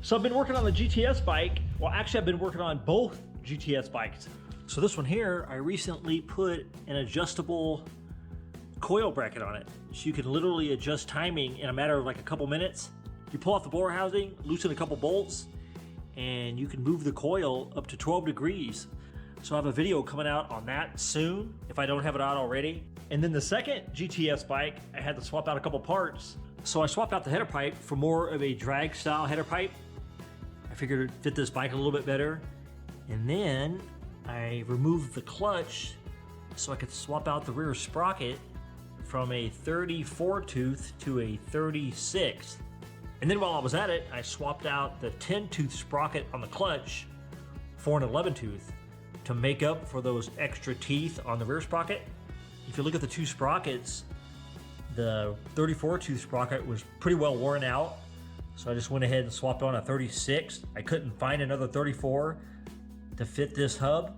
So I've been working on the GTS bike. Well, actually I've been working on both GTS bikes. So this one here, I recently put an adjustable coil bracket on it. So you can literally adjust timing in a matter of like a couple minutes. You pull off the blower housing, loosen a couple bolts, and you can move the coil up to 12 degrees. So I have a video coming out on that soon, if I don't have it out already. And then the second GTS bike, I had to swap out a couple parts. So I swapped out the header pipe for more of a drag style header pipe. I figured it'd fit this bike a little bit better. And then I removed the clutch so I could swap out the rear sprocket from a 34 tooth to a 36. And then while I was at it, I swapped out the 10 tooth sprocket on the clutch for an 11 tooth to make up for those extra teeth on the rear sprocket. If you look at the two sprockets, the 34 tooth sprocket was pretty well worn out. So I just went ahead and swapped on a 36. I couldn't find another 34 to fit this hub.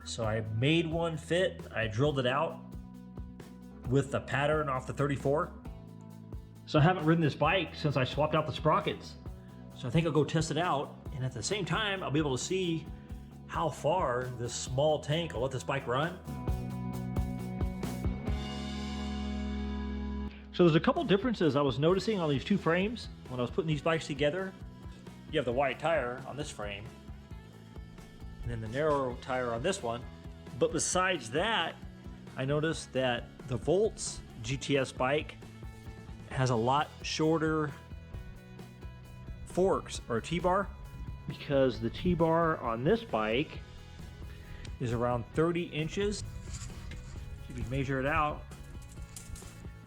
So I made one fit. I drilled it out with the pattern off the 34. So I haven't ridden this bike since I swapped out the sprockets. So I think I'll go test it out. And at the same time, I'll be able to see how far this small tank will let this bike run. So there's a couple differences I was noticing on these two frames when I was putting these bikes together. You have the wide tire on this frame, and then the narrow tire on this one. But besides that, I noticed that the Volts GTS bike has a lot shorter forks or T-bar, because the T-bar on this bike is around 30 inches. If you measure it out,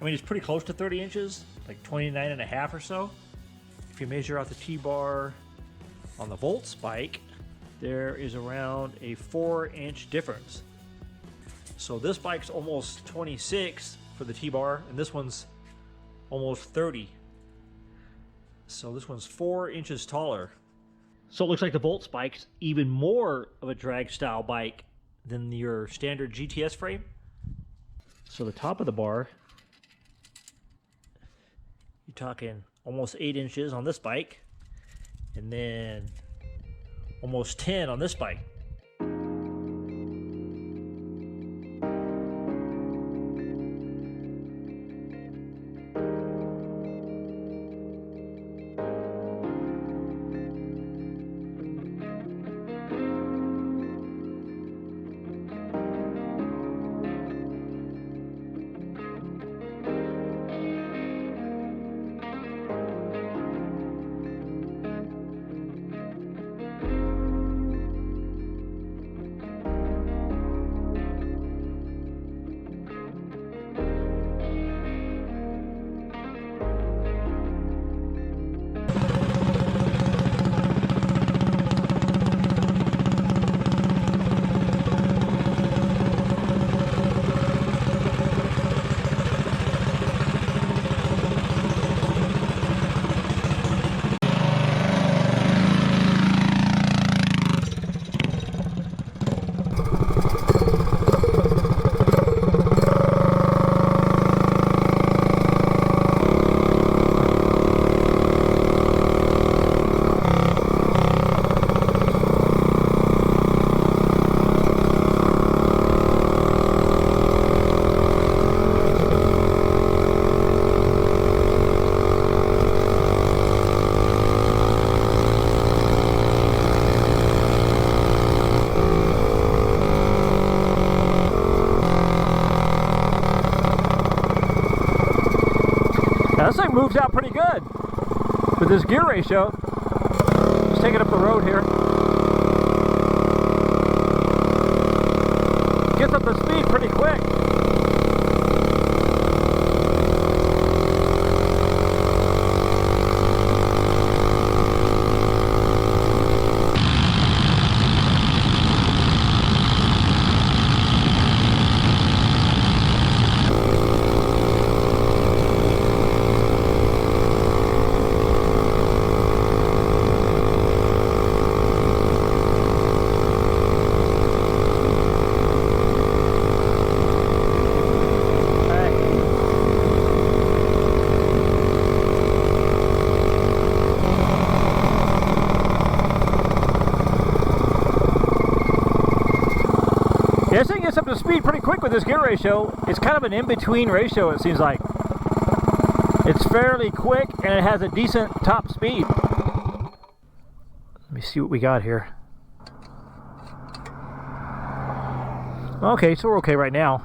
I mean, it's pretty close to 30 inches, like 29 and a half or so. If you measure out the T-bar on the Volts bike, there is around a 4-inch difference. So this bike's almost 26 for the T-bar, and this one's almost 30. So this one's 4 inches taller. So it looks like the Volts bike's even more of a drag style bike than your standard GTS frame. So the top of the bar, you're talking almost 8 inches on this bike, and then almost 10 on this bike. Now this thing moves out pretty good with this gear ratio. Just take it up the road here. Gets up to speed pretty quick. thing gets up to speed pretty quick with this gear ratio. It's kind of an in-between ratio, it seems like. It's fairly quick and it has a decent top speed. Let me see what we got here. Okay, so we're okay right now.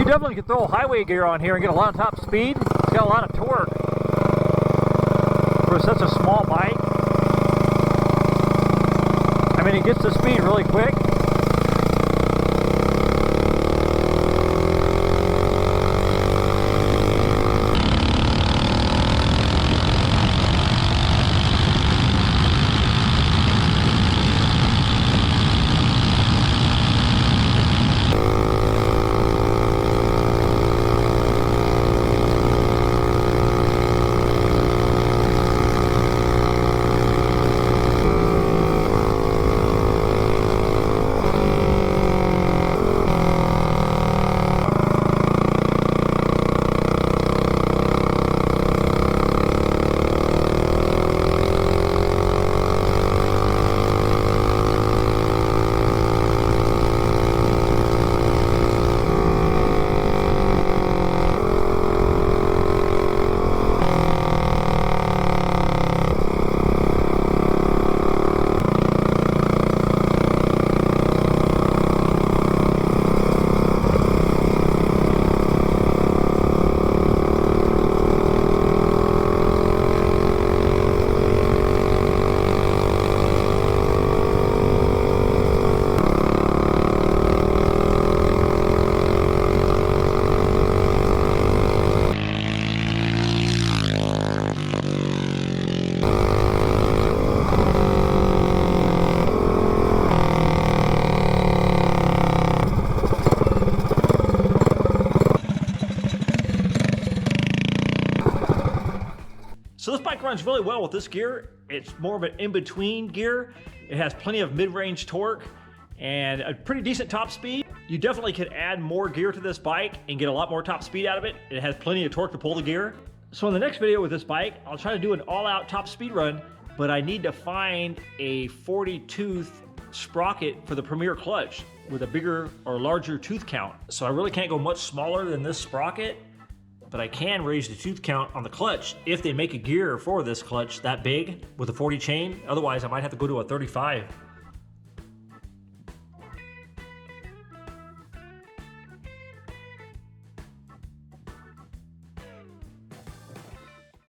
Definitely could throw a highway gear on here and get a lot of top speed. It's got a lot of torque for such a small bike. I mean, it gets to speed really quick. So this bike runs really well with this gear. It's more of an in-between gear. It has plenty of mid-range torque and a pretty decent top speed. You definitely could add more gear to this bike and get a lot more top speed out of it. It has plenty of torque to pull the gear. So in the next video with this bike, I'll try to do an all-out top speed run, but I need to find a 40-tooth sprocket for the Premier clutch with a bigger or larger tooth count. So I really can't go much smaller than this sprocket, but I can raise the tooth count on the clutch if they make a gear for this clutch that big with a 40 chain. Otherwise, I might have to go to a 35.